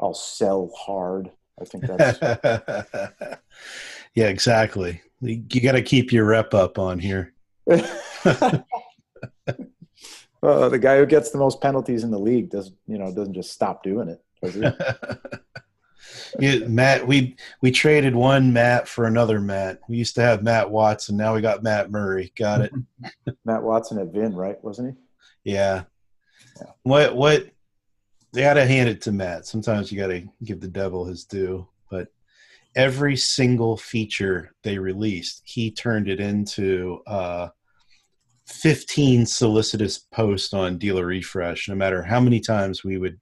I'll sell hard. I think that's Yeah, exactly. You got to keep your rep up on here. the guy who gets the most penalties in the league doesn't just stop doing it, does he? Yeah, Matt, we traded one Matt for another Matt. We used to have Matt Watson. Now we got Matt Murray. Got it. Matt Watson at Vin, right? Wasn't he? Yeah. What they got to hand it to Matt. Sometimes you got to give the devil his due, but every single feature they released, he turned it into 15 solicitous posts on DealerRefresh. No matter how many times we would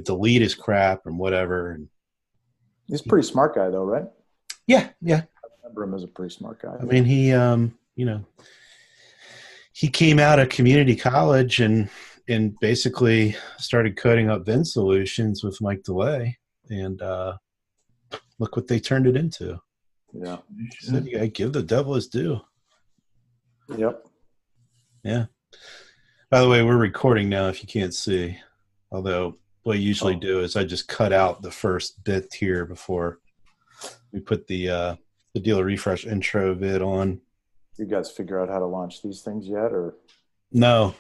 delete his crap and whatever. And he's a pretty smart guy, though, right? Yeah. I remember him as a pretty smart guy. I mean, he came out of community college and basically started coding up VIN solutions with Mike DeLay, and look what they turned it into. Yeah. So you gotta give the devil his due. Yep. Yeah. By the way, we're recording now if you can't see. Although what I usually do is I just cut out the first bit here before we put the DealerRefresh intro vid on. You guys figure out how to launch these things yet, or no?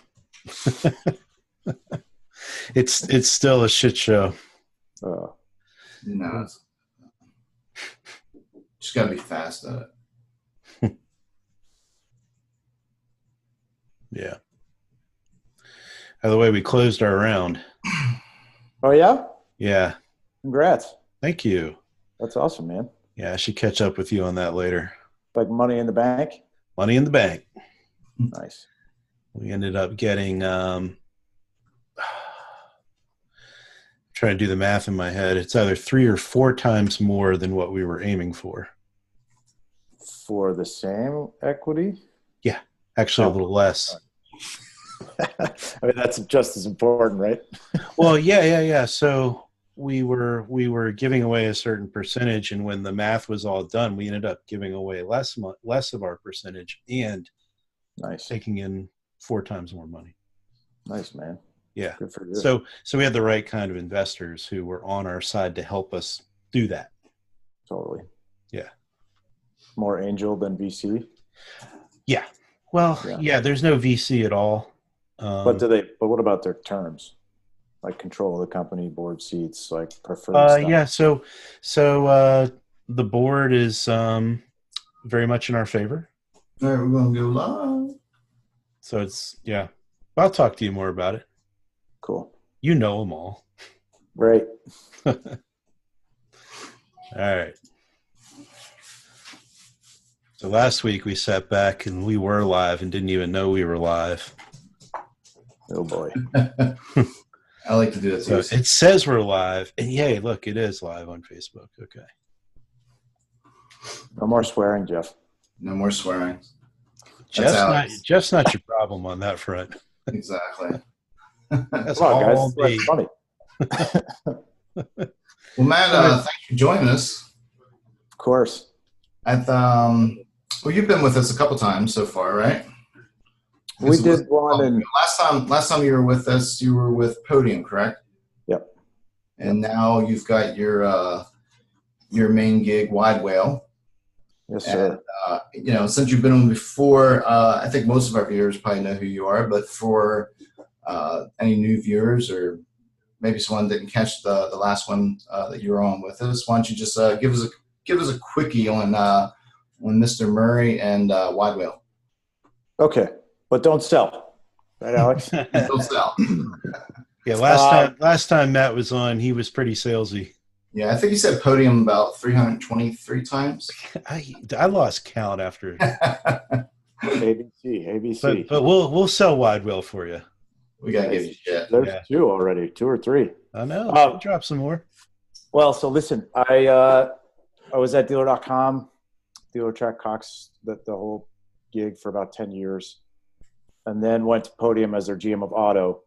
It's still a shit show. No, just gotta be fast at it. Yeah. By the way, we closed our round. Oh yeah? Yeah. Congrats. Thank you. That's awesome, man. Yeah, I should catch up with you on that later. Like Money in the Bank? Money in the Bank. Nice. We ended up getting trying to do the math in my head. It's either 3 or 4 times more than what we were aiming for. For the same equity? Yeah, actually a little less. I mean, that's just as important, right? Well, yeah. So we were giving away a certain percentage, and when the math was all done, we ended up giving away less of our percentage and nice taking in 4 times more money. Nice, man. Yeah. Good for you. So we had the right kind of investors who were on our side to help us do that. Totally. Yeah. More angel than VC? Yeah. Well, yeah, there's no VC at all. But what about their terms? Like control of the company, board seats, like preferred stock? Yeah, so the board is very much in our favor. All right, we're going to go live. So I'll talk to you more about it. Cool. You know them all. Right. All right. So last week we sat back and we were live and didn't even know we were live. Oh boy. I like to do it. So it says we're live, and yay, look, it is live on Facebook. Okay. No more swearing, Jeff. No more swearing. Jeff's not your problem on that front. Exactly. That's Come on, all guys. That's funny. Well, Matt, thanks for joining us. Of course. Well, you've been with us a couple times so far, right? We did one. And last time you were with us, you were with Podium, correct? Yep. And now you've got your main gig, Widewail. Yes, sir. And, since you've been on before, I think most of our viewers probably know who you are. But for any new viewers, or maybe someone didn't catch the last one that you were on with us, why don't you just give us a quickie on Mr. Murray and Widewail? Okay. But don't sell, right, Alex? Don't sell. Yeah, last time Matt was on, he was pretty salesy. Yeah, I think he said Podium about 323 times. I lost count after. ABC. But we'll sell Widewail for you. We gotta give you shit. There's 2 already, 2 or 3. I know. Drop some more. Well, so listen, I was at dealer.com, Dealer Track Cox, the whole gig for about 10 years. And then went to Podium as their GM of auto.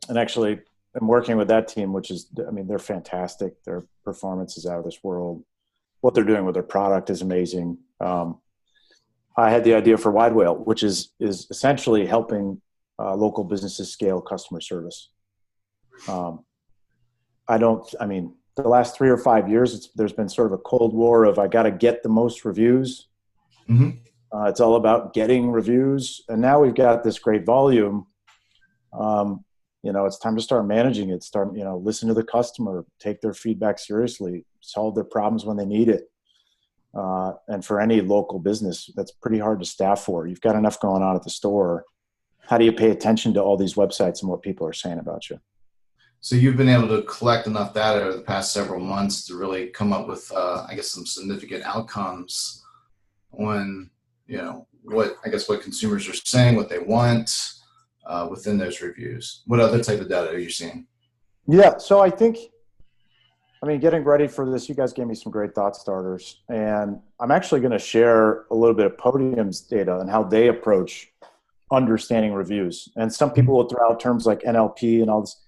And actually, I'm working with that team, which is, I mean, they're fantastic. Their performance is out of this world. What they're doing with their product is amazing. I had the idea for Widewail, which is essentially helping local businesses scale customer service. I mean, the last 3 or 5 years, there's been sort of a cold war of I got to get the most reviews. Mm-hmm. It's all about getting reviews. And now we've got this great volume. It's time to start managing it. Listen to the customer, take their feedback seriously, solve their problems when they need it. And for any local business, that's pretty hard to staff for. You've got enough going on at the store. How do you pay attention to all these websites and what people are saying about you? So you've been able to collect enough data over the past several months to really come up with, some significant outcomes on, what consumers are saying, what they want within those reviews. What other type of data are you seeing? Yeah, so getting ready for this, you guys gave me some great thought starters, and I'm actually going to share a little bit of Podium's data and how they approach understanding reviews. And some people will throw out terms like NLP and all this.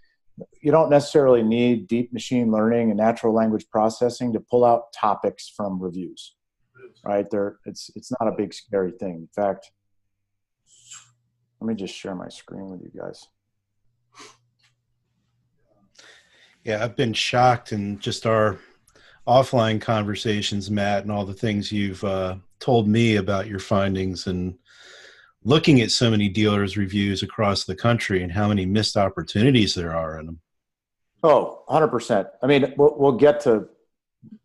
You don't necessarily need deep machine learning and natural language processing to pull out topics from reviews, right? It's not a big scary thing. In fact, let me just share my screen with you guys. Yeah, I've been shocked in just our offline conversations, Matt, and all the things you've told me about your findings and looking at so many dealers' reviews across the country and how many missed opportunities there are in them. Oh, 100%. I mean, we'll get to,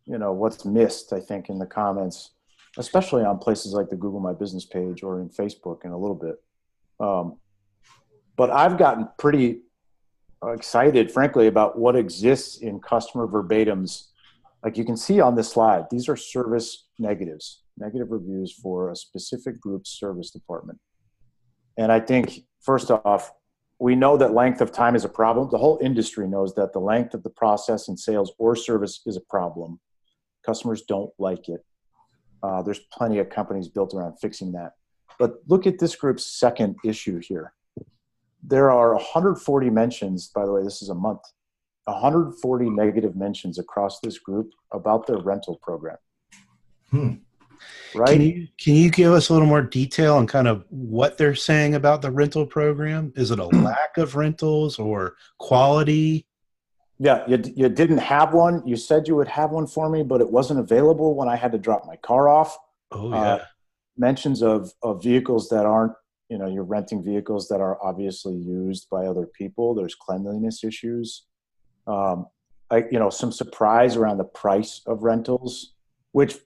what's missed, I think, in the comments, especially on places like the Google My Business page or in Facebook in a little bit. But I've gotten pretty excited, frankly, about what exists in customer verbatims. Like you can see on this slide, these are service negatives, negative reviews for a specific group's service department. And I think, first off, we know that length of time is a problem. The whole industry knows that the length of the process in sales or service is a problem. Customers don't like it. There's plenty of companies built around fixing that. But look at this group's second issue here. There are 140 mentions, by the way, this is a month, 140 negative mentions across this group about their rental program. Right? Can you give us a little more detail on kind of what they're saying about the rental program? Is it a lack of rentals or quality? Yeah, you didn't have one. You said you would have one for me, but it wasn't available when I had to drop my car off. Oh, yeah. Mentions of vehicles that aren't, you're renting vehicles that are obviously used by other people. There's cleanliness issues. Some surprise around the price of rentals, which,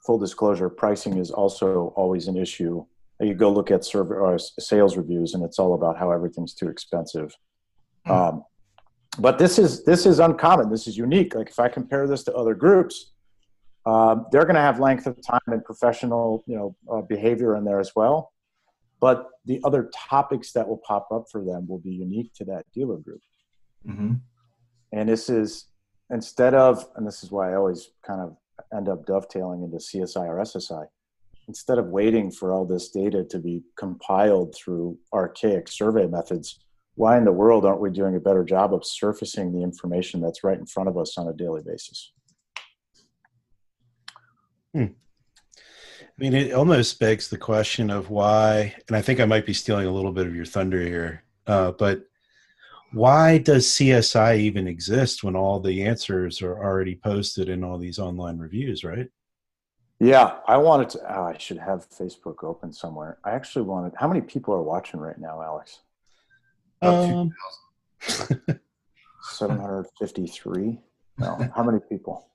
full disclosure, pricing is also always an issue. You go look at sales reviews, and it's all about how everything's too expensive. But this is uncommon. This is unique. Like if I compare this to other groups, they're going to have length of time and professional, behavior in there as well. But the other topics that will pop up for them will be unique to that dealer group. Mm-hmm. And this is instead of, and this is why I always kind of end up dovetailing into CSI or SSI, instead of waiting for all this data to be compiled through archaic survey methods, why in the world aren't we doing a better job of surfacing the information that's right in front of us on a daily basis? It almost begs the question of why, and I think I might be stealing a little bit of your thunder here, but why does CSI even exist when all the answers are already posted in all these online reviews, right? Yeah, I should have Facebook open somewhere. I actually how many people are watching right now, Alex? 753? No, how many people?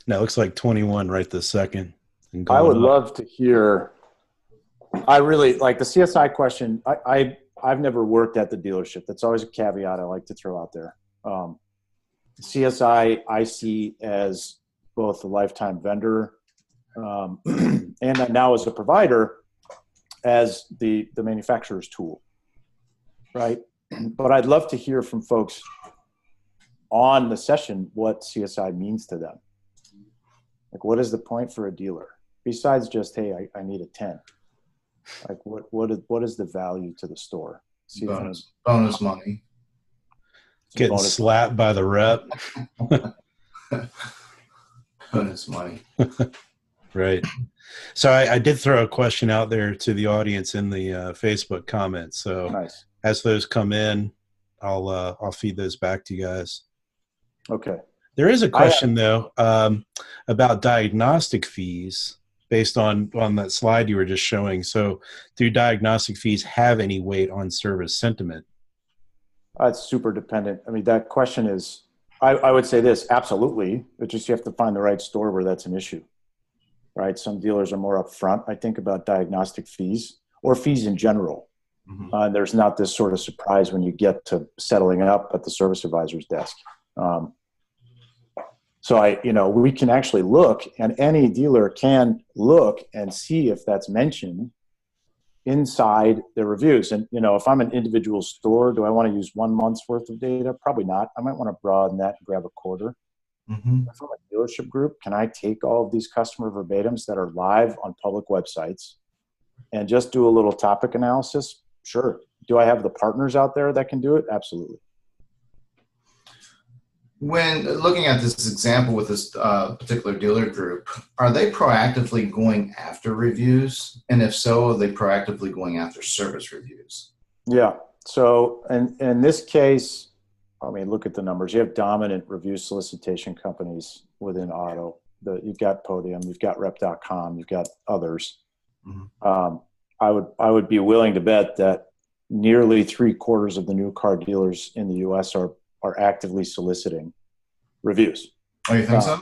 No, it looks like 21 right this second. I would love to hear. I really like the CSI question. I've never worked at the dealership. That's always a caveat I like to throw out there. CSI I see as both a lifetime vendor and now as a provider as the manufacturer's tool, right? But I'd love to hear from folks on the session what CSI means to them. Like, what is the point for a dealer? Besides just, hey, I need a 10. Like, what is the value to the store? Bonus money. Getting slapped by the rep. Bonus money. Right. So I did throw a question out there to the audience in the Facebook comments. So nice. As those come in, I'll feed those back to you guys. Okay. There is a question though about diagnostic fees based on that slide you were just showing. So, do diagnostic fees have any weight on service sentiment? It's super dependent. I mean, that question is, I would say this, absolutely. But just you have to find the right store where that's an issue, right? Some dealers are more upfront, I think, about diagnostic fees or fees in general. There's not this sort of surprise when you get to settling up at the service advisor's desk. So we can actually look, and any dealer can look and see if that's mentioned inside their reviews. And, if I'm an individual store, do I want to use 1 month's worth of data? Probably not. I might want to broaden that and grab a quarter. If I'm a dealership group, can I take all of these customer verbatims that are live on public websites and just do a little topic analysis? Sure. Do I have the partners out there that can do it? Absolutely. When looking at this example with this particular dealer group, are they proactively going after reviews? And if so, are they proactively going after service reviews? Yeah. So in this case, I mean, look at the numbers. You have dominant review solicitation companies within auto. You've got Podium, you've got Rep.com, you've got others. I would be willing to bet that nearly 3/4 of the new car dealers in the U.S. are actively soliciting reviews. Oh, you think so?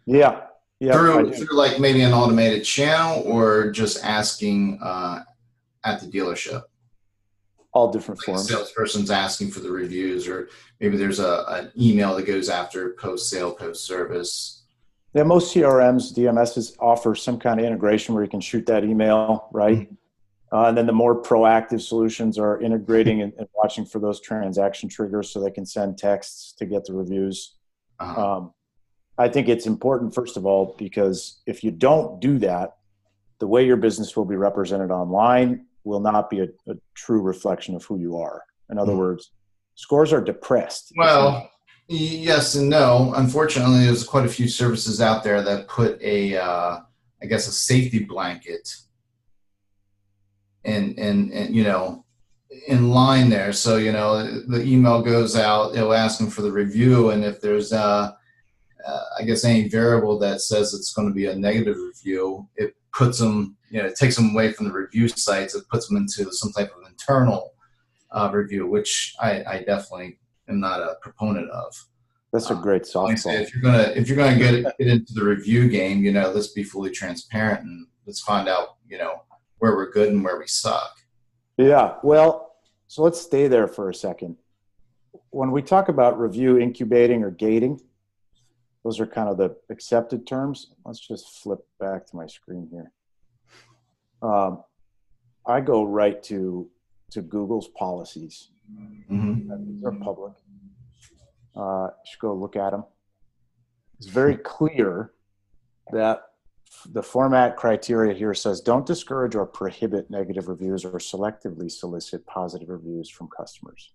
Yeah. Through like maybe an automated channel or just asking at the dealership? All different like forms. A salesperson's asking for the reviews, or maybe there's an email that goes after post-sale, post-service. Yeah, most CRMs, DMSs offer some kind of integration where you can shoot that email, right? And then the more proactive solutions are integrating and watching for those transaction triggers so they can send texts to get the reviews. I think it's important, first of all, because if you don't do that, the way your business will be represented online will not be a true reflection of who you are. In other words, scores are depressed. Well, yes and no. Unfortunately, there's quite a few services out there that put a safety blanket and in line there. So, the email goes out, it'll ask them for the review. And if there's, any variable that says it's going to be a negative review, it puts them, it takes them away from the review sites. It puts them into some type of internal review, which I definitely am not a proponent of. That's a great softball. If you're gonna get into the review game, let's be fully transparent and let's find out, where we're good and where we suck. Yeah, well, so let's stay there for a second. When we talk about review incubating or gating, those are kind of the accepted terms. Let's just flip back to my screen here. I go right to Google's policies. These are public. You should go look at them. It's very clear that the format criteria here says don't discourage or prohibit negative reviews or selectively solicit positive reviews from customers.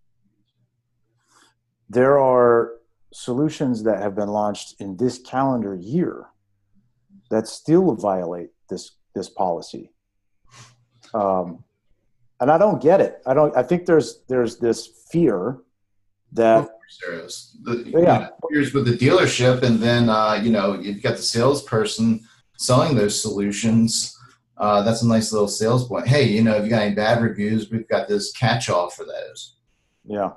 There are solutions that have been launched in this calendar year that still violate this policy. And I don't get it. I think there's this fear that here's with the dealership, and then you've got the salesperson selling those solutions. That's a nice little sales point. Hey, if you got any bad reviews, we've got this catch-all for those. Yeah.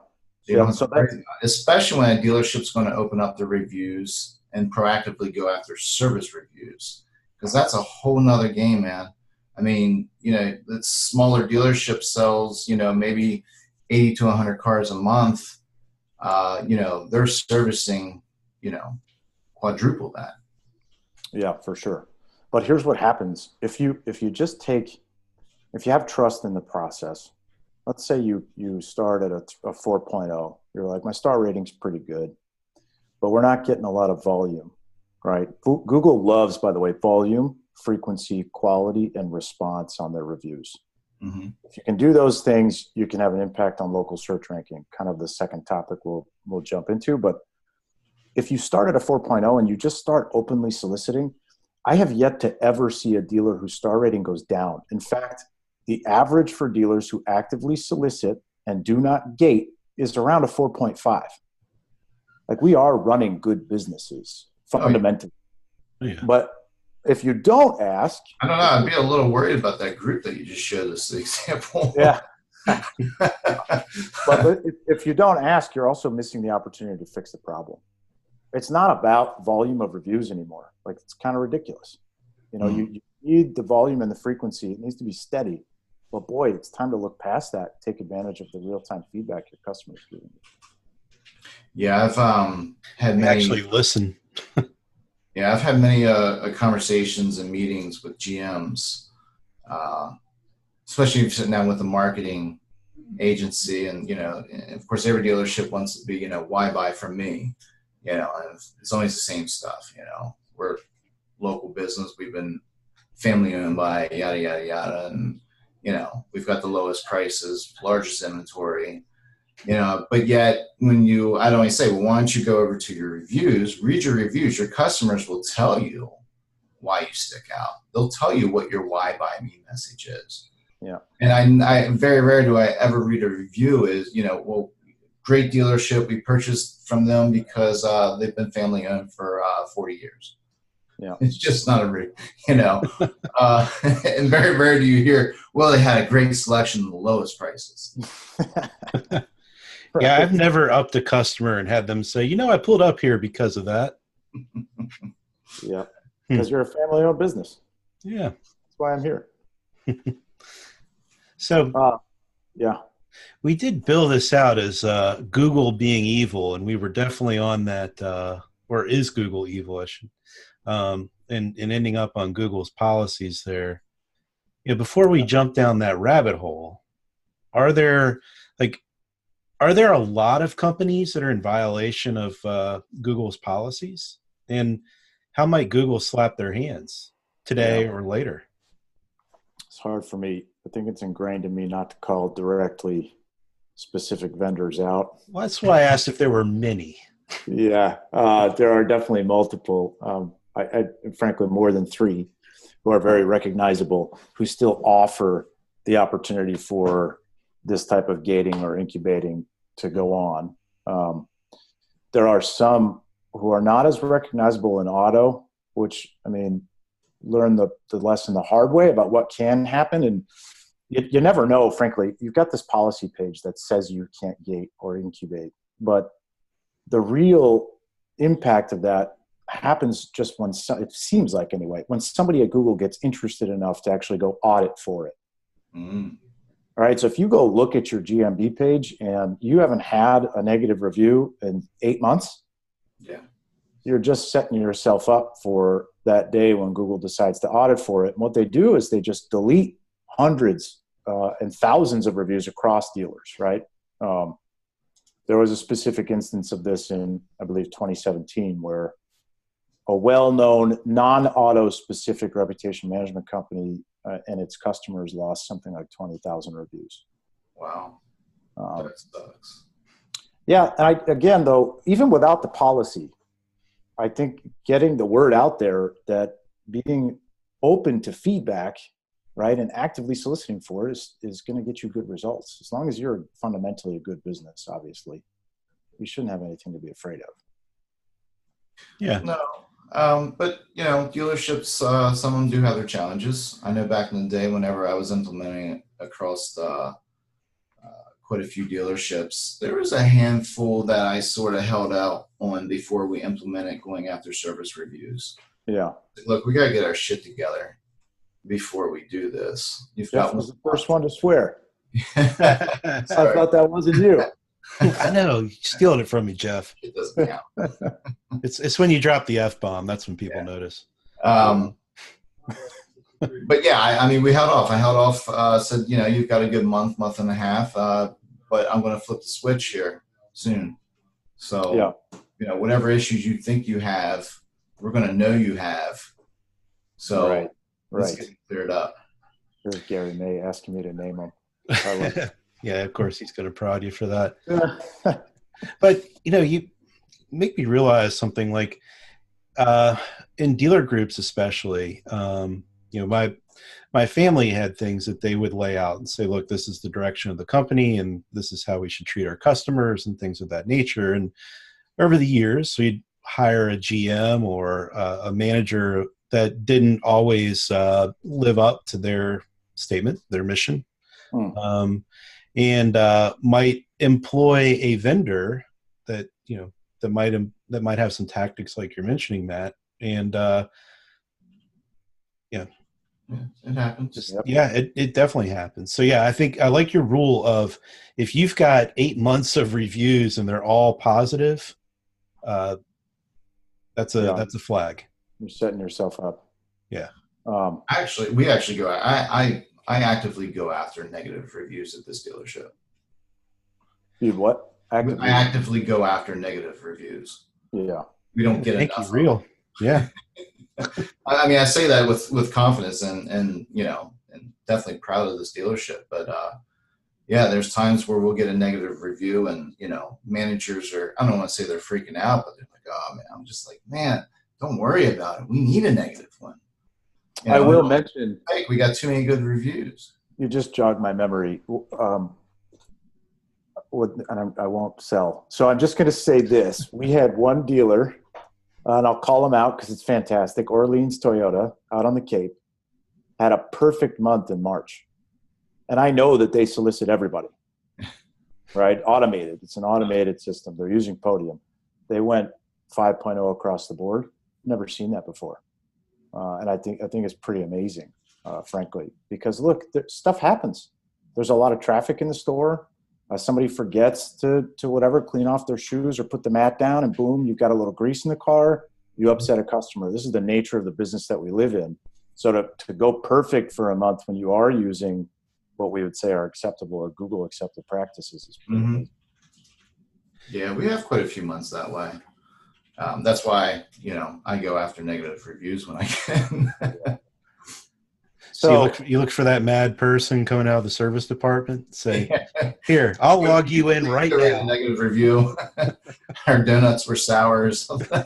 Especially when a dealership's going to open up the reviews and proactively go after service reviews, because that's a whole nother game, man. I mean, the smaller dealership sells, maybe 80 to 100 cars a month. They're servicing, quadruple that. Yeah, for sure. But here's what happens. If you have trust in the process, let's say you start at a 4.0, you're like, my star rating's pretty good, but we're not getting a lot of volume, right? Google loves, by the way, volume, frequency, quality, and response on their reviews. If you can do those things, you can have an impact on local search ranking, kind of the second topic we'll jump into. But if you start at a 4.0 and you just start openly soliciting, I have yet to ever see a dealer whose star rating goes down. In fact, the average for dealers who actively solicit and do not gate is around a 4.5. Like, we are running good businesses fundamentally. Oh, yeah. But if you don't ask, I don't know. I'd be a little worried about that group that you just showed us the example. yeah. But if you don't ask, you're also missing the opportunity to fix the problem. It's not about volume of reviews anymore. Like, it's kind of ridiculous. You know, you need the volume and the frequency. It needs to be steady. But boy, it's time to look past that. Take advantage of the real-time feedback your customers give you. Yeah, I've had many. Actually, listen. Yeah, I've had many conversations and meetings with GMs, especially if you're sitting down with a marketing agency, and you know, of course, every dealership wants to be, you know, why buy from me, you know, and it's always the same stuff. You know, we're local business, we've been family owned by yada yada yada, and you know, we've got the lowest prices, largest inventory. You know, but yet when I'd always say, well, why don't you go over to your reviews, read your reviews. Your customers will tell you why you stick out. They'll tell you what your why buy me message is. Yeah. And I very rare do I ever read a review is, you know, well, great dealership. We purchased from them because they've been family owned for 40 years. Yeah. It's just not you know, and very rare do you hear, well, they had a great selection of the lowest prices. Yeah, I've never upped a customer and had them say, you know, I pulled up here because of that. Yeah, because you're a family-owned business. Yeah. That's why I'm here. So, yeah. We did bill this out as Google being evil, and we were definitely on that, or is Google evil, I should, and ending up on Google's policies there. You know, before we jump down that rabbit hole, are there a lot of companies that are in violation of Google's policies? And how might Google slap their hands today or later? It's hard for me. I think it's ingrained in me not to call directly specific vendors out. Well, that's why I asked if there were many. Yeah, there are definitely multiple. I frankly, more than 3 who are very recognizable, who still offer the opportunity for this type of gating or incubating to go on. There are some who are not as recognizable in auto, which, I mean, learn the lesson the hard way about what can happen. And you never know, frankly. You've got this policy page that says you can't gate or incubate, but the real impact of that happens just when, it seems like anyway, when somebody at Google gets interested enough to actually go audit for it. Mm. All right. So if you go look at your GMB page and you haven't had a negative review in 8 months, you're just setting yourself up for that day when Google decides to audit for it. And what they do is they just delete hundreds and thousands of reviews across dealers, right? There was a specific instance of this in, I believe, 2017, where a well-known non-auto specific reputation management company and its customers lost something like 20,000 reviews. Wow. That sucks. Yeah. And again, though, even without the policy, I think getting the word out there that being open to feedback, right, and actively soliciting for it is going to get you good results. As long as you're fundamentally a good business, obviously, you shouldn't have anything to be afraid of. Yeah. No. But, you know, dealerships, some of them do have their challenges. I know back in the day, whenever I was implementing it across quite a few dealerships, there was a handful that I sort of held out on before we implemented going after service reviews. Yeah. Look, we got to get our shit together before we do this. Jeff was the first one to swear. I Sorry. thought that wasn't you. I know, you're stealing it from me, Jeff. It doesn't count. It's when you drop the F-bomb, that's when people notice. But yeah, I mean, we held off. I held off, said, you know, you've got a good month and a half, but I'm going to flip the switch here soon. So, yeah. You know, whatever issues you think you have, we're going to know you have. So let's get it cleared up. Here's Gary May asking me to name him. Yeah, of course, he's going to prod you for that. But, you know, you make me realize something like in dealer groups especially, you know, my family had things that they would lay out and say, look, this is the direction of the company and this is how we should treat our customers and things of that nature. And over the years, we'd hire a GM or a manager that didn't always live up to their statement, their mission, and might employ a vendor that that might have some tactics like you're mentioning, Matt, and it happens. It definitely happens. So I think I like your rule of if you've got 8 months of reviews and they're all positive, that's a flag. You're setting yourself up. Yeah. We actually go. I actively go after negative reviews at this dealership. You what? I actively go after negative reviews. Yeah. We don't get enough. Thank you, real. Yeah. I mean, I say that with confidence and and definitely proud of this dealership. But there's times where we'll get a negative review, and managers are, I don't want to say they're freaking out, but they're like, oh man, I'm just like, man, don't worry about it. We need a negative one. I will mention, we got too many good reviews. You just jogged my memory. And I won't sell. So I'm just going to say this. We had one dealer, and I'll call him out because it's fantastic. Orleans Toyota out on the Cape had a perfect month in March. And I know that they solicit everybody, right? Automated. It's an automated system. They're using Podium. They went 5.0 across the board. Never seen that before. And I think it's pretty amazing, frankly, because look, stuff happens. There's a lot of traffic in the store. Somebody forgets to whatever, clean off their shoes or put the mat down, and boom, you've got a little grease in the car. You upset a customer. This is the nature of the business that we live in. So to go perfect for a month when you are using what we would say are acceptable or Google accepted practices is pretty amazing. Yeah, we have quite a few months that way. That's why, I go after negative reviews when I can. So you look for that mad person coming out of the service department. Say, here, I'll log you in right now. A negative review. Our donuts were sour or something.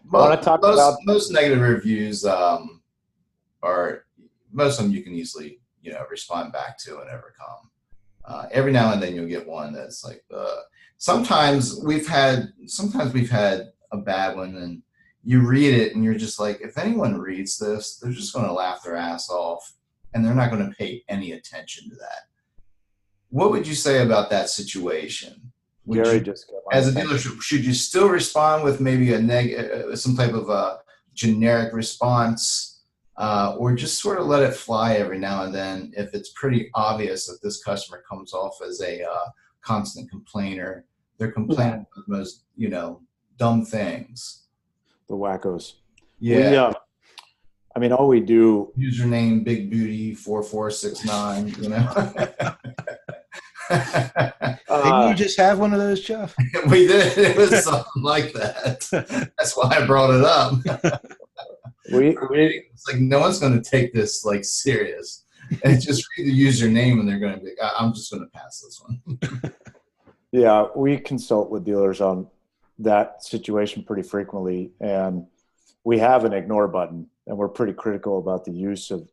Most negative reviews are, most of them you can easily respond back to and overcome. Every now and then you'll get one that's like, sometimes we've had a bad one, and you read it and you're just like, if anyone reads this, they're just going to laugh their ass off and they're not going to pay any attention to that. What would you say about that situation? As a dealership, should you still respond with maybe some type of a generic response, or just sort of let it fly every now and then if it's pretty obvious that this customer comes off as a constant complainer? They're complaining about the most, dumb things. The wackos. Yeah. All we do. Username Big Booty 4469. Didn't you just have one of those, Jeff? We did. It was something like that. That's why I brought it up. It's like no one's going to take this like serious, and just read the username, and they're going to be. I'm just going to pass this one. Yeah, we consult with dealers on that situation pretty frequently, and we have an ignore button, and we're pretty critical about the use of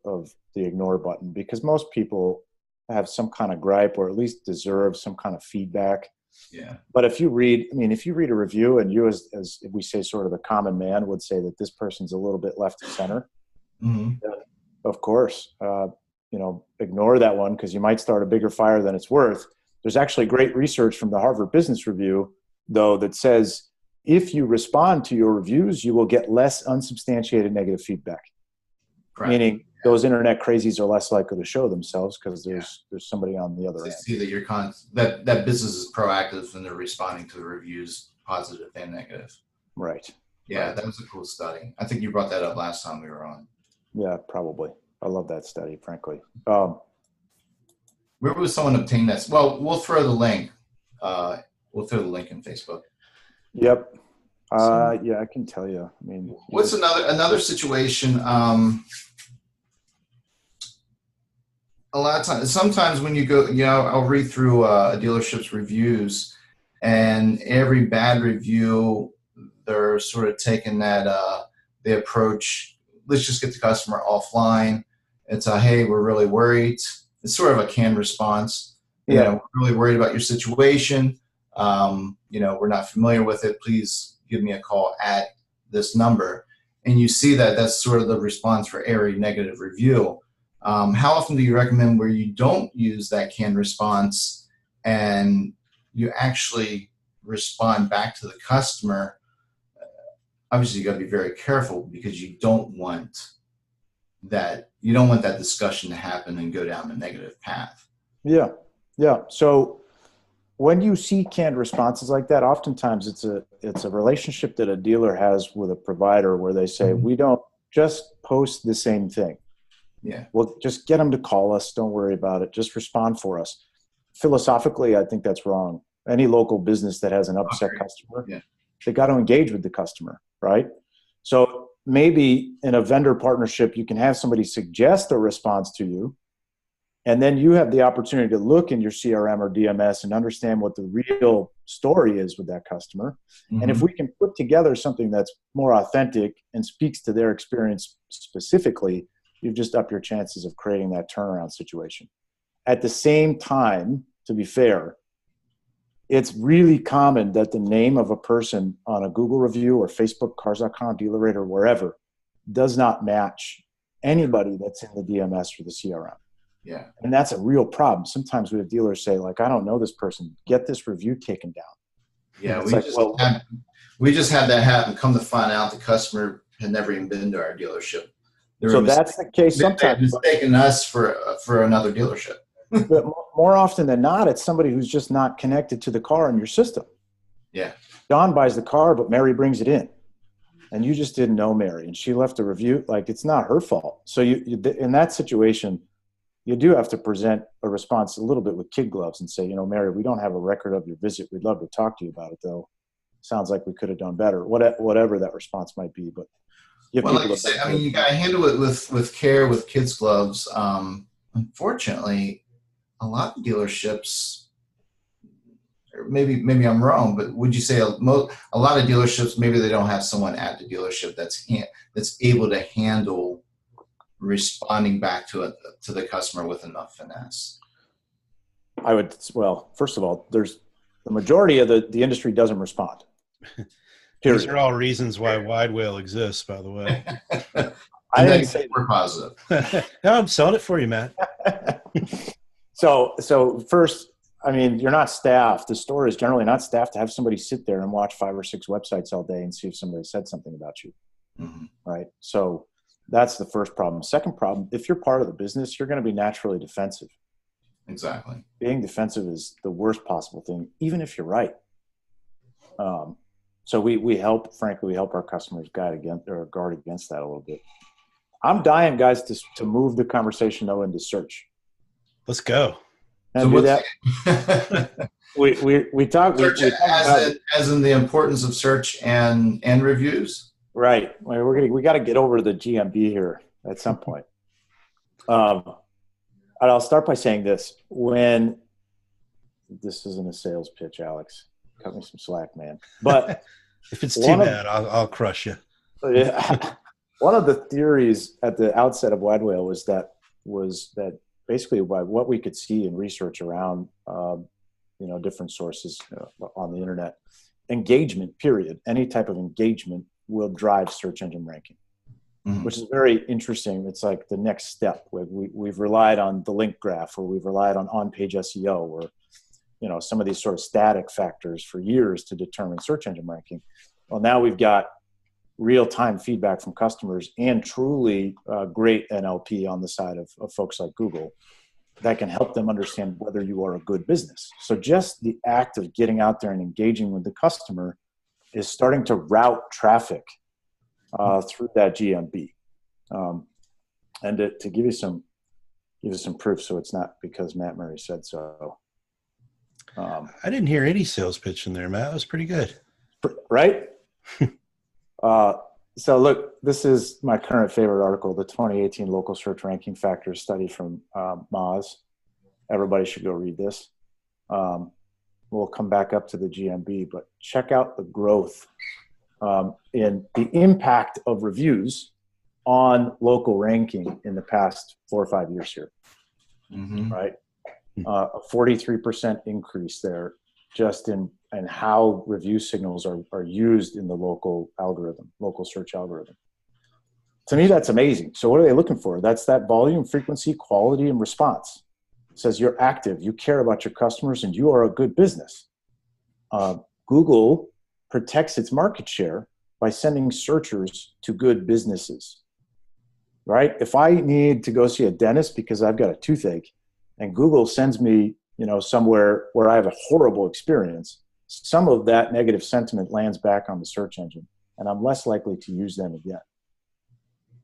the ignore button because most people have some kind of gripe or at least deserve some kind of feedback. Yeah. But if you read a review and you as we say sort of the common man would say that this person's a little bit left of center, then of course, ignore that one because you might start a bigger fire than it's worth. There's actually great research from the Harvard Business Review though, that says if you respond to your reviews, you will get less unsubstantiated negative feedback. Correct. Meaning those internet crazies are less likely to show themselves because there's somebody on the other end. See that that business is proactive and they're responding to the reviews, positive and negative. Right. Yeah, that was a cool study. I think you brought that up last time we were on. Yeah, probably. I love that study, frankly. Where would someone obtain this? Well, we'll throw the link. We'll throw the link in Facebook. Yep. Yeah, I can tell you. What's another situation? A lot of times, sometimes when you go, I'll read through a dealership's reviews, and every bad review, they're sort of taking that the approach. Let's just get the customer offline. It's hey, we're really worried. It's sort of a canned response. You know, we're really worried about your situation. You know, we're not familiar with it. Please give me a call at this number. And you see that that's sort of the response for every negative review. How often do you recommend where you don't use that canned response and you actually respond back to the customer? Obviously, you got to be very careful because you don't want that discussion to happen and go down the negative path. Yeah. Yeah. So when you see canned responses like that, oftentimes it's a relationship that a dealer has with a provider where they say, we don't just post the same thing. Yeah. Well, just get them to call us. Don't worry about it. Just respond for us. Philosophically, I think that's wrong. Any local business that has an upset customer, they got to engage with the customer, right? So maybe in a vendor partnership, you can have somebody suggest a response to you, and then you have the opportunity to look in your CRM or DMS and understand what the real story is with that customer. And if we can put together something that's more authentic and speaks to their experience specifically, you've just upped your chances of creating that turnaround situation. At the same time, to be fair, it's really common that the name of a person on a Google review or Facebook, Cars.com, DealerRater, wherever, does not match anybody that's in the DMS or the CRM. Yeah. And that's a real problem. Sometimes we have dealers say, like, I don't know this person. Get this review taken down. Yeah, we just had that happen. Come to find out, the customer had never even been to our dealership. So that's the case sometimes. They're mistaking us for another dealership. But more often than not, it's somebody who's just not connected to the car in your system. Yeah. John buys the car, but Mary brings it in. And you just didn't know Mary. And she left a review. Like, it's not her fault. So you in that situation, you do have to present a response a little bit with kid gloves and say, you know, Mary, we don't have a record of your visit. We'd love to talk to you about it, though. Sounds like we could have done better. Whatever that response might be. But like you say, I mean, you got to handle it with care, with kids gloves. Unfortunately, a lot of dealerships, or maybe I'm wrong, but would you say a lot of dealerships, maybe they don't have someone at the dealership that's able to handle responding back to the customer with enough finesse? First of all, the majority of the industry doesn't respond. Period. These are all reasons why Widewail exists, by the way. I didn't say we're positive. No, I'm selling it for you, Matt. So first, I mean, you're not staffed. The store is generally not staffed to have somebody sit there and watch 5 or 6 websites all day and see if somebody said something about you, right? So that's the first problem. Second problem, if you're part of the business, you're going to be naturally defensive. Exactly. Being defensive is the worst possible thing, even if you're right. So we help our customers guard against that a little bit. I'm dying, guys, to move the conversation though into search. Let's go. And do that. we talk as in the importance of search and reviews. Right. We got to get over to the GMB here at some point. I'll start by saying this: this isn't a sales pitch, Alex. Cut me some slack, man. But if it's too bad, I'll crush you. One of the theories at the outset of Widewail was that basically by what we could see in research around different sources on the internet, engagement, period, any type of engagement will drive search engine ranking, which is very interesting. It's like the next step. We've relied on the link graph, or we've relied on page SEO, or some of these sort of static factors for years to determine search engine ranking. Well, now we've got real-time feedback from customers and truly great NLP on the side of folks like Google that can help them understand whether you are a good business. So just the act of getting out there and engaging with the customer is starting to route traffic through that GMB. And to give you some proof, so it's not because Matt Murray said so. I didn't hear any sales pitch in there, Matt. It was pretty good. Right? So look, this is my current favorite article, the 2018 Local Search Ranking Factors study from Moz. Everybody should go read this. We'll come back up to the GMB, but check out the growth in the impact of reviews on local ranking in the past 4 or 5 years here, right? A 43% increase there just in how review signals are used in the local search algorithm. To me, that's amazing. So what are they looking for? That's that volume, frequency, quality, and response. It says you're active, you care about your customers, and you are a good business. Google protects its market share by sending searchers to good businesses, right? If I need to go see a dentist because I've got a toothache and Google sends me, somewhere where I have a horrible experience, some of that negative sentiment lands back on the search engine and I'm less likely to use them again.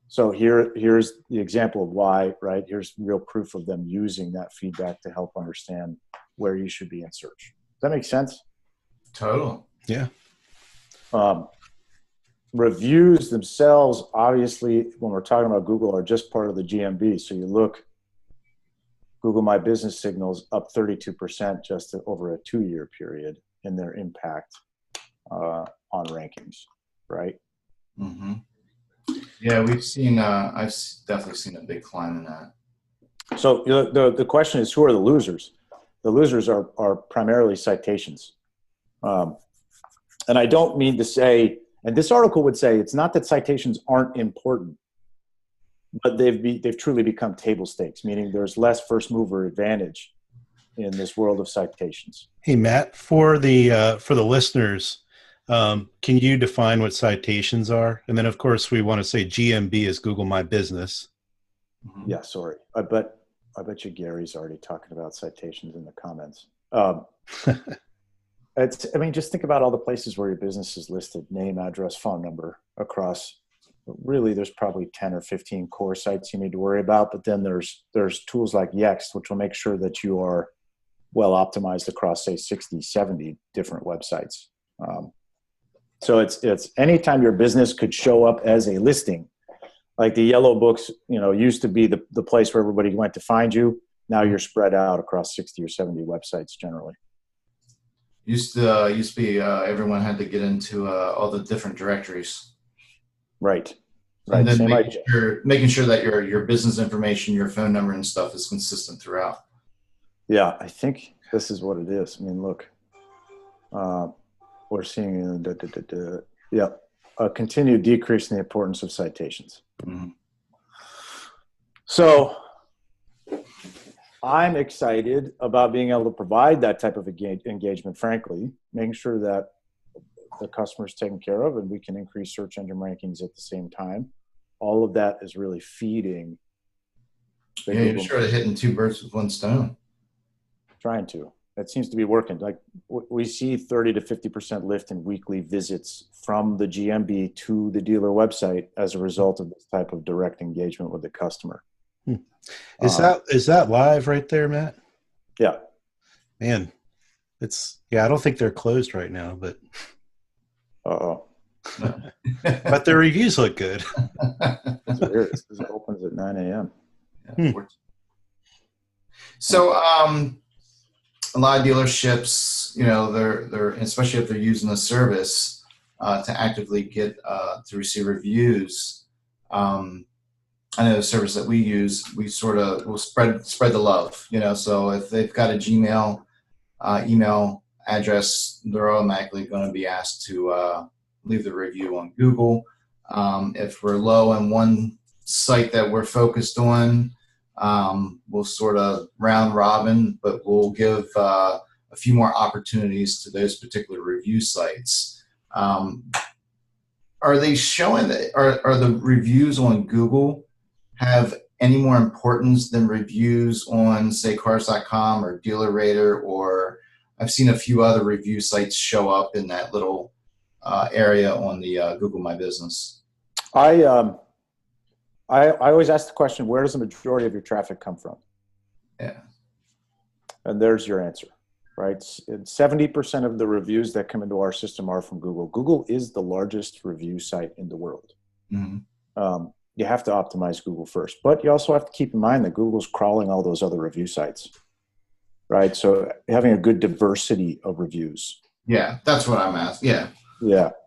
So here's the example of why, right? Here's real proof of them using that feedback to help understand where you should be in search. Does that make sense? Total. Yeah. Reviews themselves, obviously, when we're talking about Google, are just part of the GMB. So you look, Google My Business signals up 32% just over a 2-year period in their impact on rankings, right? Mm-hmm. Yeah, we've seen. I've definitely seen a big climb in that. So the question is, who are the losers? The losers are primarily citations, and I don't mean to say. And this article would say it's not that citations aren't important, but they've truly become table stakes, meaning there's less first mover advantage in this world of citations. Hey, Matt, for the listeners, can you define what citations are? And then, of course, we want to say GMB is Google My Business. Mm-hmm. Yeah, sorry. I bet you Gary's already talking about citations in the comments. Just think about all the places where your business is listed: name, address, phone number across. Really, there's probably 10 or 15 core sites you need to worry about. But then there's tools like Yext, which will make sure that you are well optimized across, say, 60, 70 different websites. So it's anytime your business could show up as a listing, like the yellow books, used to be the place where everybody went to find you. Now you're spread out across 60 or 70 websites generally. Used to be everyone had to get into all the different directories. Right. And then Same making sure that your business information, your phone number and stuff is consistent throughout. Yeah, I think this is what it is. I mean, look, we're seeing a continued decrease in the importance of citations. Mm-hmm. So I'm excited about being able to provide that type of engagement, frankly, making sure that the customer is taken care of and we can increase search engine rankings at the same time. All of that is really feeding. You're sort of hitting two birds with one stone. Trying to. That seems to be working. Like we see 30 to 50% lift in weekly visits from the GMB to the dealer website as a result of this type of direct engagement with the customer. Is that live right there, Matt? Yeah. Man, I don't think they're closed right now, but but their reviews look good. It's weird. It opens at 9 a.m. Yeah, so a lot of dealerships, they're especially if they're using the service to actively get to receive reviews. I know the service that we use, we sort of will spread the love, so if they've got a Gmail email address, they're automatically going to be asked to leave the review on Google. If we're low on one site that we're focused on, we'll sort of round robin, but we'll give a few more opportunities to those particular review sites. Are they showing that are the reviews on Google have any more importance than reviews on, say, cars.com or DealerRater, or I've seen a few other review sites show up in that little area on the Google My Business? I always ask the question, where does the majority of your traffic come from? Yeah. And there's your answer, right? 70% of the reviews that come into our system are from Google. Google is the largest review site in the world. Mm-hmm. You have to optimize Google first, but you also have to keep in mind that Google's crawling all those other review sites, right? So having a good diversity of reviews. Yeah, that's what I'm asking. Yeah.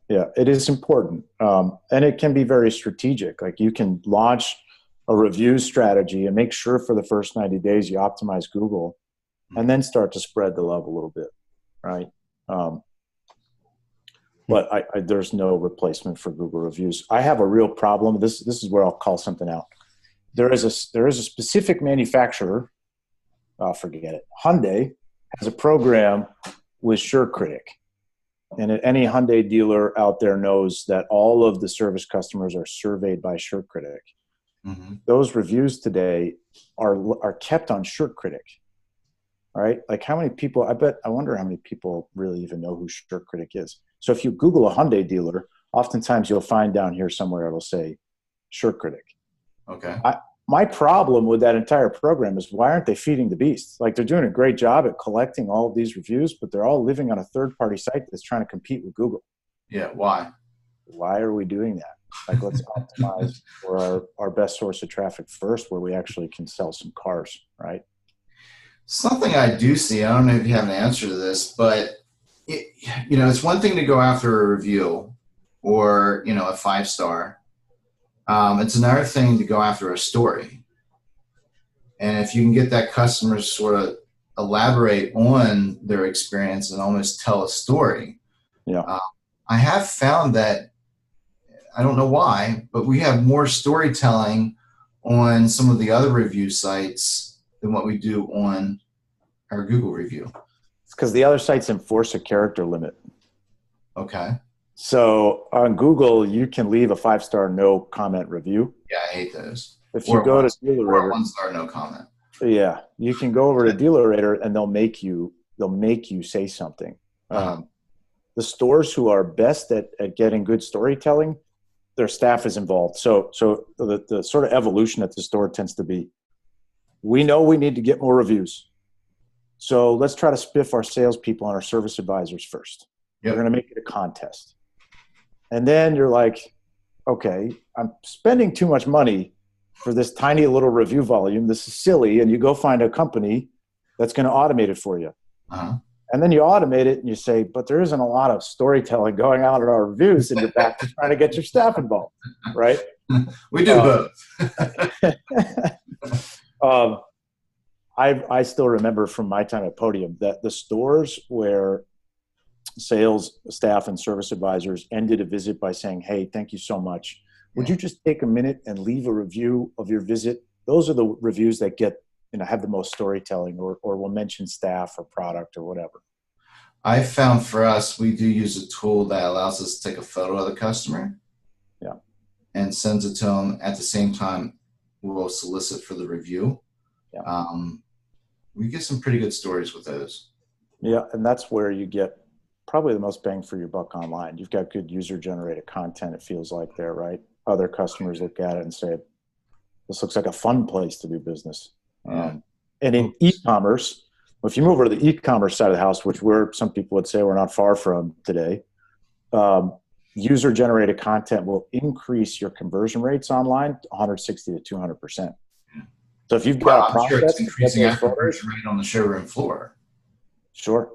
Yeah, it is important. And it can be very strategic. Like you can launch a review strategy and make sure for the first 90 days you optimize Google and then start to spread the love a little bit, right? But there's no replacement for Google reviews. I have a real problem. This is where I'll call something out. There is a specific manufacturer, forget it, Hyundai has a program with SureCritic. And any Hyundai dealer out there knows that all of the service customers are surveyed by SureCritic. Mm-hmm. Those reviews today are kept on SureCritic, right? Like how many people, I wonder how many people really even know who SureCritic is. So if you Google a Hyundai dealer, oftentimes you'll find down here somewhere it'll say SureCritic. Okay. My problem with that entire program is why aren't they feeding the beast? Like they're doing a great job at collecting all of these reviews, but they're all living on a third-party site that's trying to compete with Google. Yeah, why? Why are we doing that? Like let's optimize for our best source of traffic first, where we actually can sell some cars, right? Something I do see, I don't know if you have an answer to this, but it's one thing to go after a review or, a 5-star. It's another thing to go after a story. And if you can get that customer to sort of elaborate on their experience and almost tell a story. Yeah. I have found that, I don't know why, but we have more storytelling on some of the other review sites than what we do on our Google review. It's because the other sites enforce a character limit. Okay. So on Google, you can leave a 5-star no comment review. Yeah, I hate those. If you go to DealerRefresh, 1-star no comment. Yeah, you can go over to DealerRefresh and they'll make you say something. The stores who are best at getting good storytelling, their staff is involved. So the sort of evolution at the store tends to be, we know we need to get more reviews. So let's try to spiff our salespeople and our service advisors first. Yep. We're going to make it a contest. And then you're like, okay, I'm spending too much money for this tiny little review volume. This is silly. And you go find a company that's going to automate it for you. Uh-huh. And then you automate it and you say, but there isn't a lot of storytelling going on in our reviews, and you're back to trying to get your staff involved, right? We do both. I still remember from my time at Podium that the stores where sales staff and service advisors ended a visit by saying, hey, thank you so much. Would you just take a minute and leave a review of your visit? Those are the reviews that get, have the most storytelling or will mention staff or product or whatever. I found for us, we do use a tool that allows us to take a photo of the customer and sends it to them. At the same time, we'll solicit for the review. Yeah. We get some pretty good stories with those. Yeah, and that's where you get probably the most bang for your buck online. You've got good user-generated content, it feels like there, right? Other customers look at it and say, this looks like a fun place to do business. And in e-commerce, if you move over to the e-commerce side of the house, which some people would say we're not far from today, user-generated content will increase your conversion rates online 160 to 200%. So if you've got a process, sure it's increasing our conversion rate on the showroom floor. Sure.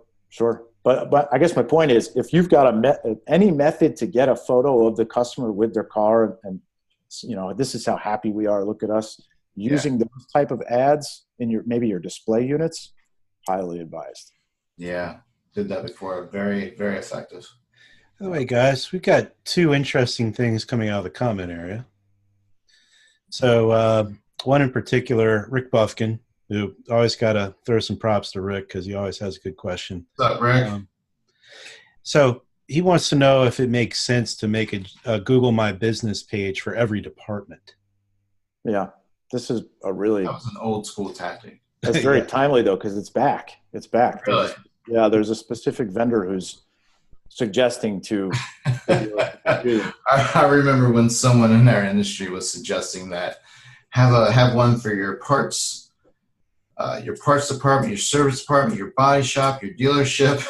But I guess my point is, if you've got any method to get a photo of the customer with their car, and this is how happy we are, look at us, using those type of ads in maybe your display units, highly advised. Yeah, did that before. Very, very effective. By the way, guys, we've got 2 interesting things coming out of the comment area. So one in particular, Rick Buffkin, who always got to throw some props to Rick because he always has a good question. What's up, Rick? So he wants to know if it makes sense to make a Google My Business page for every department. Yeah, this is that was an old school tactic. It's very timely, though, because it's back. It's back. Really? There's a specific vendor who's suggesting to I remember when someone in our industry was suggesting that have one for your parts department, your service department, your body shop, your dealership.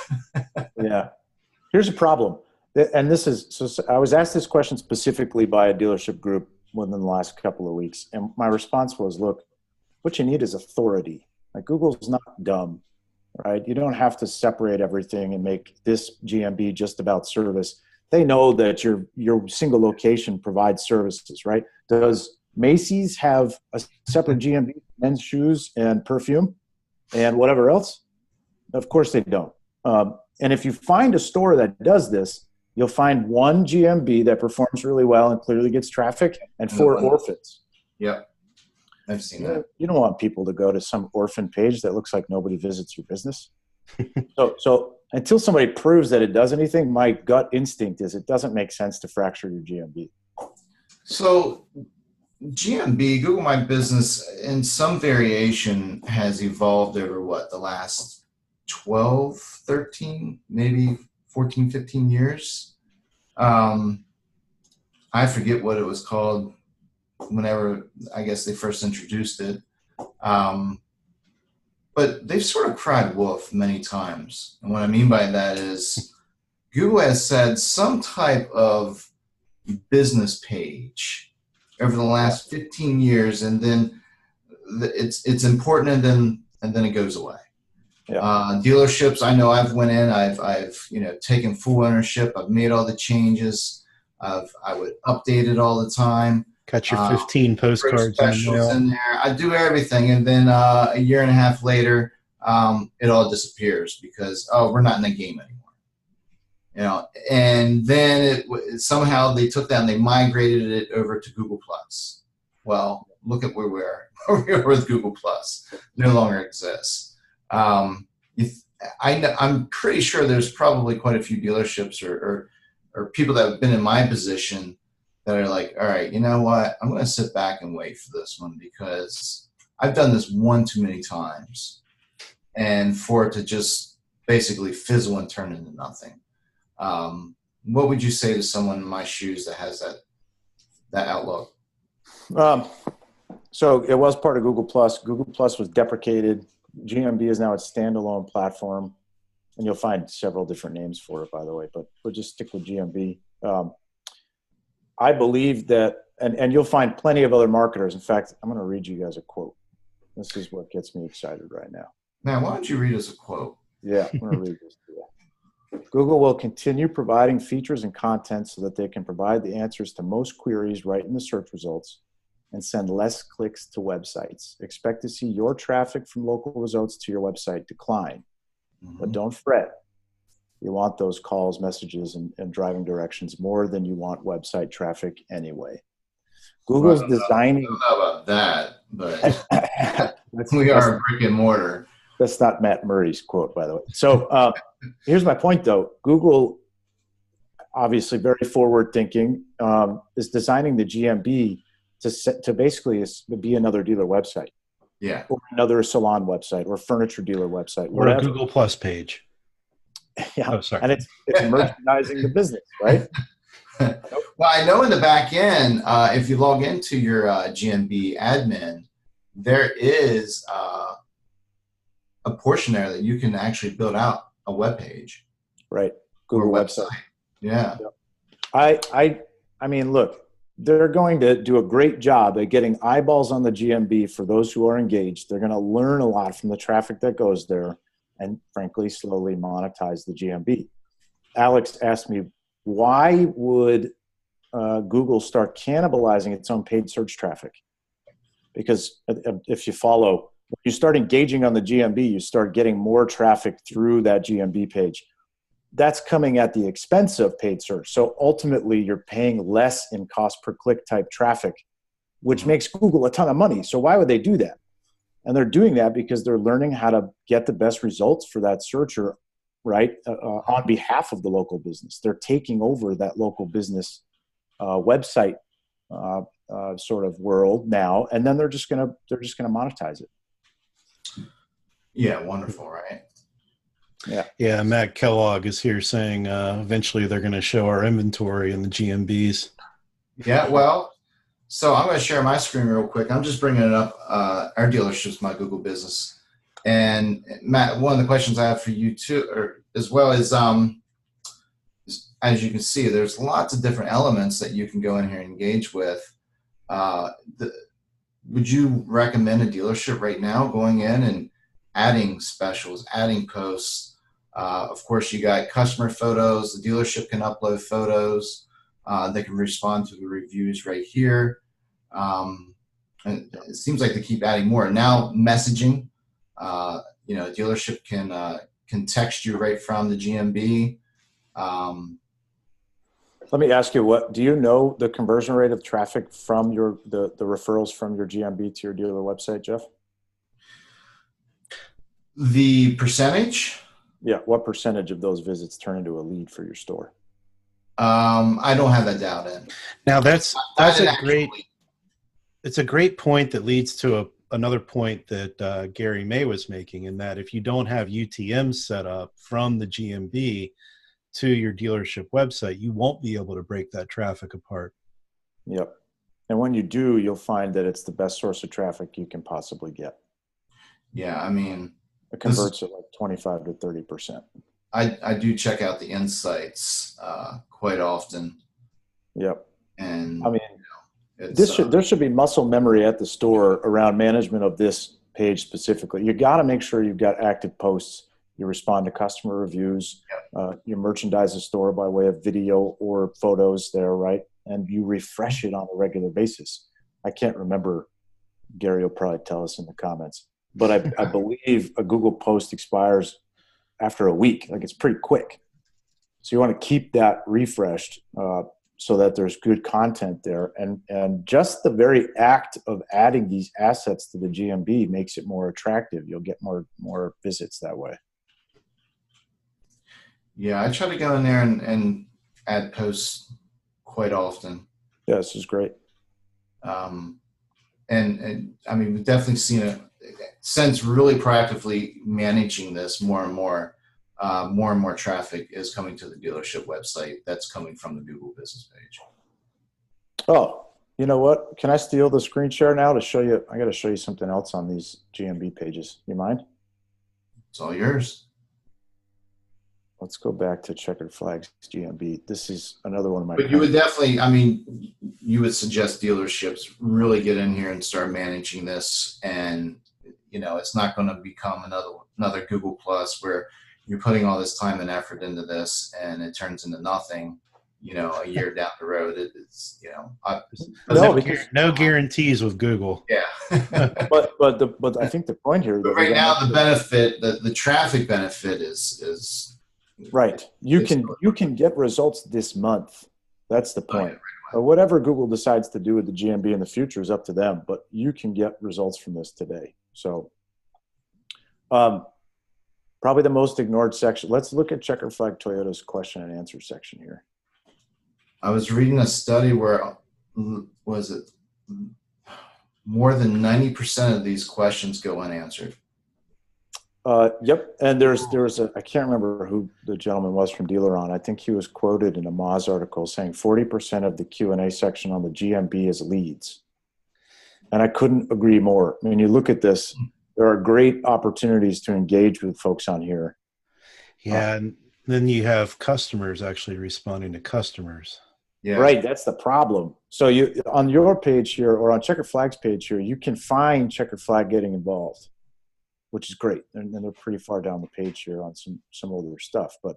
Yeah. Here's a problem. And I was asked this question specifically by a dealership group within the last couple of weeks. And my response was, look, what you need is authority. Like, Google's not dumb, right? You don't have to separate everything and make this GMB just about service. They know that your single location provides services, right? Does Macy's have a separate GMB, men's shoes and perfume? and whatever else? Of course they don't. And if you find a store that does this, you'll find one GMB that performs really well and clearly gets traffic, and 4 orphans. Yep. I've seen that. You don't want people to go to some orphan page that looks like nobody visits your business. So until somebody proves that it does anything, my gut instinct is it doesn't make sense to fracture your GMB. So GMB, Google My Business, in some variation has evolved over the last 12, 13, maybe 14, 15 years. I forget what it was called whenever, I guess, they first introduced it. But they've sort of cried wolf many times. And what I mean by that is Google has said some type of business page over the last 15 years, and then it's important, and then it goes away. Yeah. Dealerships, I know I've went in, I've taken full ownership, I've made all the changes, I would update it all the time. Got your 15 postcards in there. I do everything, and then a year and a half later, it all disappears because we're not in the game anymore. And then somehow they took that and they migrated it over to Google Plus. Well, look at where we are with Google Plus. No longer exists. I'm pretty sure there's probably quite a few dealerships or people that have been in my position that are like, all right, you know what? I'm going to sit back and wait for this one because I've done this one too many times, and for it to just basically fizzle and turn into nothing. What would you say to someone in my shoes that has that outlook? So it was part of Google Plus. Google Plus was deprecated. GMB is now a standalone platform, and you'll find several different names for it, by the way, but we'll just stick with GMB. I believe that, and you'll find plenty of other marketers. In fact, I'm going to read you guys a quote. This is what gets me excited right now. Man, why don't you read us a quote? Yeah, I'm going to read this to you. Google will continue providing features and content so that they can provide the answers to most queries right in the search results and send less clicks to websites. Expect to see your traffic from local results to your website decline, but don't fret. You want those calls, messages, and driving directions more than you want website traffic anyway. Google's designing. I don't know about that, but we are a brick and mortar. That's not Matt Murray's quote, by the way. So here's my point, though. Google, obviously very forward thinking, is designing the GMB to basically be another dealer website. Yeah. Or another salon website or furniture dealer website. Or a Google Plus page. Yeah. Oh, sorry. And it's merchandising the business, right? Well, I know in the back end, if you log into your GMB admin, there is a portion there that you can actually build out a web page. Right. Google website. Yeah. I mean, look, they're going to do a great job at getting eyeballs on the GMB for those who are engaged. They're going to learn a lot from the traffic that goes there and, frankly, slowly monetize the GMB. Alex asked me, why would Google start cannibalizing its own paid search traffic? Because if you follow, you start engaging on the GMB, you start getting more traffic through that GMB page. That's coming at the expense of paid search. So ultimately, you're paying less in cost per click type traffic, which makes Google a ton of money. So why would they do that? And they're doing that because they're learning how to get the best results for that searcher, right, on behalf of the local business. They're taking over that local business website sort of world now, and then they're just gonna monetize it. Yeah, wonderful, right? Yeah. Matt Kellogg is here saying eventually they're going to show our inventory in the GMBs. Yeah, well, so I'm going to share my screen real quick. I'm just bringing it up. Our dealership's my Google business, and Matt, one of the questions I have for you too, as well as as you can see, there's lots of different elements that you can go in here and engage with. Would you recommend a dealership right now going in and adding specials, adding posts? Of course, you got customer photos. The dealership can upload photos. They can respond to the reviews right here. And it seems like they keep adding more. Now, messaging. a dealership can text you right from the GMB. Let me ask you, do you know the conversion rate of traffic from the referrals from your GMB to your dealer website, Jeff? The percentage? Yeah, what percentage of those visits turn into a lead for your store? I don't have that data in. Now that's it's a great point that leads to another point that Gary May was making, in that if you don't have UTM set up from the GMB to your dealership website, you won't be able to break that traffic apart. Yep. And when you do, you'll find that it's the best source of traffic you can possibly get. Yeah, I mean, it converts at like 25 to 30%. I do check out the insights quite often. Yep. And I mean, there should be muscle memory at the store around management of this page specifically. You got to make sure you've got active posts. You respond to customer reviews. Yep. You merchandise the store by way of video or photos there, right? And you refresh it on a regular basis. I can't remember. Gary will probably tell us in the comments. But I believe a Google post expires after a week. Like, it's pretty quick. So you want to keep that refreshed so that there's good content there. And just the very act of adding these assets to the GMB makes it more attractive. You'll get more visits that way. Yeah, I try to go in there and add posts quite often. Yeah, this is great. And I mean, we've definitely seen since really proactively managing this more and more traffic is coming to the dealership website. That's coming from the Google business page. Oh, you know what? Can I steal the screen share now to show you? I got to show you something else on these GMB pages. You mind? It's all yours. Let's go back to Checkered Flags GMB. This is another one of my. But you would definitely, I mean, you would suggest dealerships really get in here and start managing this, and it's not going to become another Google Plus where you're putting all this time and effort into this and it turns into nothing. A year down the road, it's no guarantees with Google. Yeah, but I think the point here. But right now, the benefit, the traffic benefit is. Right. You can get results this month. That's the point. Or whatever Google decides to do with the GMB in the future is up to them, but you can get results from this today. So probably the most ignored section. Let's look at Checkered Flag Toyota's question and answer section here. I was reading a study where, was it more than 90% of these questions go unanswered? Yep. And there was I can't remember who the gentleman was from Dealer On. I think he was quoted in a Moz article saying 40% of the Q&A section on the GMB is leads. And I couldn't agree more. I mean, you look at this, there are great opportunities to engage with folks on here. Yeah. And then you have customers actually responding to customers. Yeah. Right. That's the problem. So you, on your page here or on Checkered Flag's page here, you can find Checkered Flag getting involved, which is great. And they're pretty far down the page here on some other stuff. But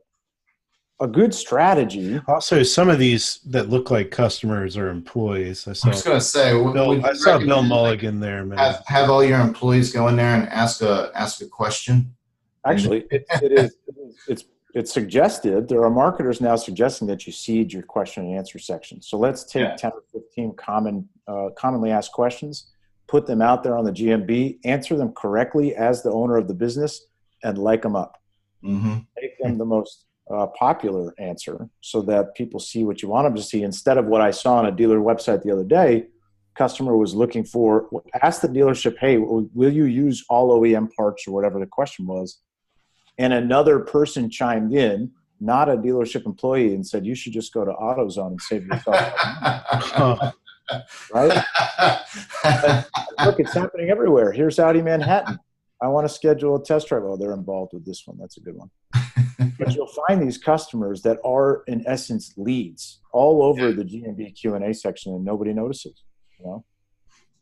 a good strategy. Also, some of these that look like customers are employees. I was going to say, I saw Bill Mulligan there. Have all your employees go in there and ask a question. Actually, it's suggested. There are marketers now suggesting that you seed your question and answer section. So let's take 10 or 15 commonly asked questions, put them out there on the GMB, answer them correctly as the owner of the business, and like them up. Mm-hmm. Make them the most popular answer so that people see what you want them to see. Instead of what I saw on a dealer website the other day, customer was looking for, ask the dealership, hey, will you use all OEM parts or whatever the question was? And another person chimed in, not a dealership employee, and said, you should just go to AutoZone and save yourself. Right? Look, it's happening everywhere. Here's Audi Manhattan. I want to schedule a test drive. Oh, they're involved with this one. That's a good one. But you'll find these customers that are, in essence, leads all over the GMB Q&A section, and nobody notices.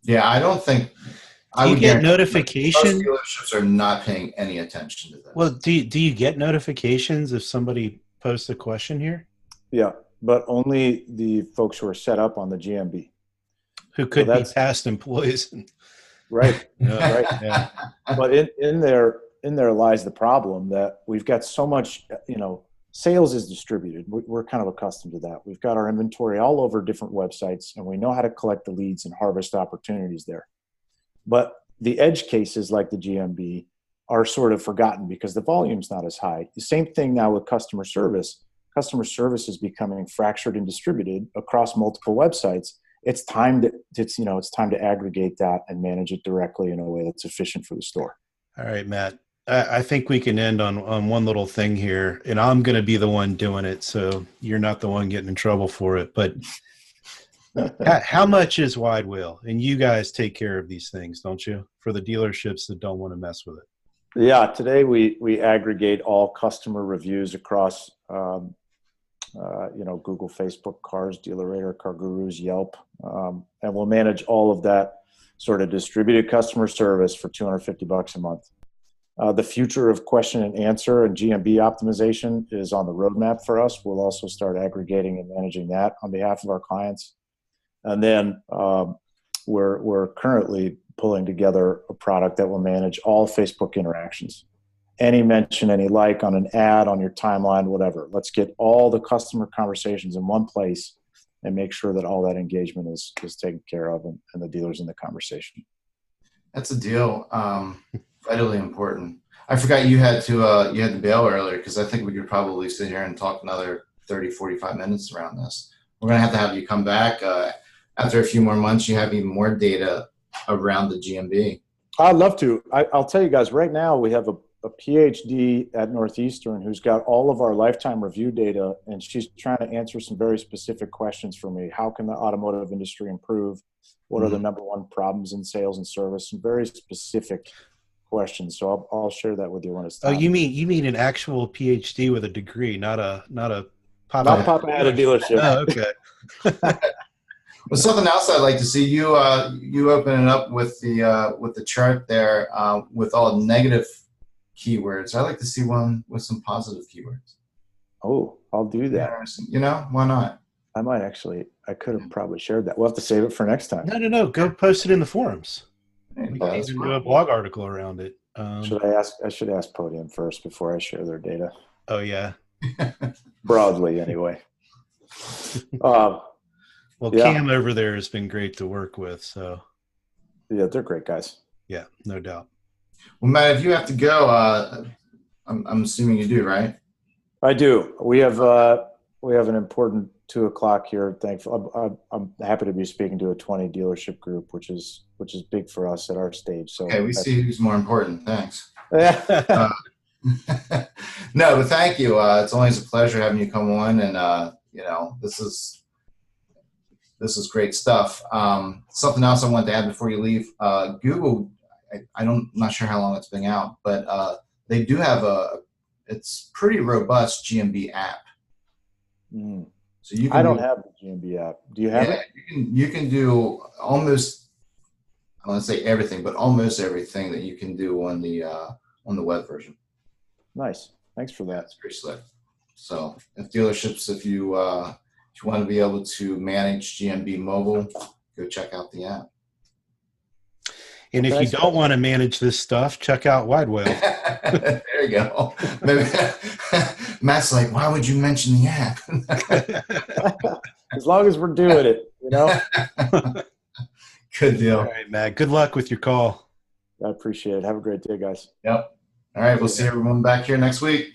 Yeah, I don't think. Do you get notifications? Dealerships are not paying any attention to that. Well, do you get notifications if somebody posts a question here? Yeah, but only the folks who are set up on the GMB. Who could be past employees. Right. Right. Yeah. But in there, in there lies the problem that we've got so much, sales is distributed. We're kind of accustomed to that. We've got our inventory all over different websites, and we know how to collect the leads and harvest opportunities there. But the edge cases like the GMB are sort of forgotten because the volume's not as high. The same thing now with customer service. Customer service is becoming fractured and distributed across multiple websites. It's time to aggregate that and manage it directly in a way that's efficient for the store. All right, Matt. I think we can end on one little thing here, and I'm going to be the one doing it, so you're not the one getting in trouble for it. But how much is Widewail? And you guys take care of these things, don't you? For the dealerships that don't want to mess with it. Yeah, today we aggregate all customer reviews across Google, Facebook, Cars, DealerRater, Car Gurus, Yelp, and we'll manage all of that sort of distributed customer service for $250 a month. The future of question and answer and GMB optimization is on the roadmap for us. We'll also start aggregating and managing that on behalf of our clients. And then we're currently pulling together a product that will manage all Facebook interactions. Any mention, any like on an ad, on your timeline, whatever. Let's get all the customer conversations in one place and make sure that all that engagement is taken care of and the dealer's in the conversation. That's a deal. Vitally important. I forgot you had to bail earlier because I think we could probably sit here and talk another 30, 45 minutes around this. We're going to have you come back after a few more months. You have even more data around the GMB. I'd love to. I'll tell you guys right now, we have a PhD at Northeastern who's got all of our lifetime review data, and she's trying to answer some very specific questions for me. How can the automotive industry improve? What are the number one problems in sales and service? Some very specific questions. So I'll share that with you when it's time. Oh, you mean an actual PhD with a degree, not a pop not pop at a dealership. Oh, okay. Well, something else I'd like to see you open it up with the chart there with all negative keywords. I'd like to see one with some positive keywords. Oh, I'll do that. Why not? I could have probably shared that. We'll have to save it for next time. No. Go post it in the forums. Hey, We can even do a blog article around it. I should ask Podium first before I share their data. Oh, yeah. Broadly, anyway. Cam over there has been great to work with. So, yeah, they're great guys. Yeah, no doubt. Well, Matt, if you have to go, I'm assuming you do, right? I do. We have an important 2:00 here. Thankful. I'm happy to be speaking to a 20 dealership group, which is big for us at our stage. So okay, we see who's more important. Thanks. Yeah. No, but thank you. It's always a pleasure having you come on, and this is great stuff. Something else I wanted to add before you leave. Google, I'm not sure how long it's been out, but they do have it's pretty robust GMB app. Mm. So you can I don't have the GMB app. Do you have it? You can do almost, I don't want to say everything, but almost everything that you can do on the web version. Nice. Thanks for that. It's pretty slick. So if you want to be able to manage GMB mobile, go check out the app. And if you don't want to manage this stuff, check out Widewail. There you go. Maybe Matt's like, why would you mention the app? As long as we're doing it, Good deal. All right, Matt. Good luck with your call. I appreciate it. Have a great day, guys. Yep. All right. We'll see everyone back here next week.